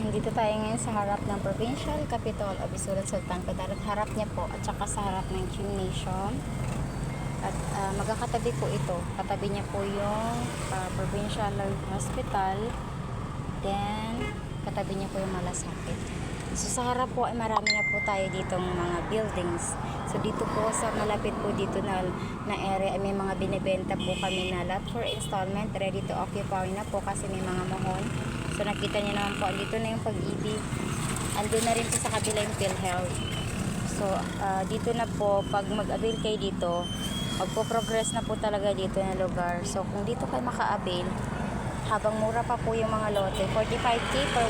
Nandito tayo ngayon sa harap ng Provincial Capital of Isulan Sultan Kudarat. Harap niya po at saka sa harap ng gymnasium. At magkakatabi po ito. Katabi niya po yung Provincial Hospital. Then, katabi niya po yung Malasakit. So, sa harap po ay marami na po tayo ditong mga buildings. So, dito po sa malapit po dito na area, may mga binibenta po kami na lot for installment. Ready to occupy na po kasi may mga mohon. So, nakita niyo naman po, dito na yung Pag-ibig. Andun na rin po sa kabila yung PhilHealth. So, dito na po, pag mag-avail kayo dito, magpo-progress na po talaga dito na lugar. So, kung dito kayo maka-avail, habang mura pa po yung mga lote, 45K per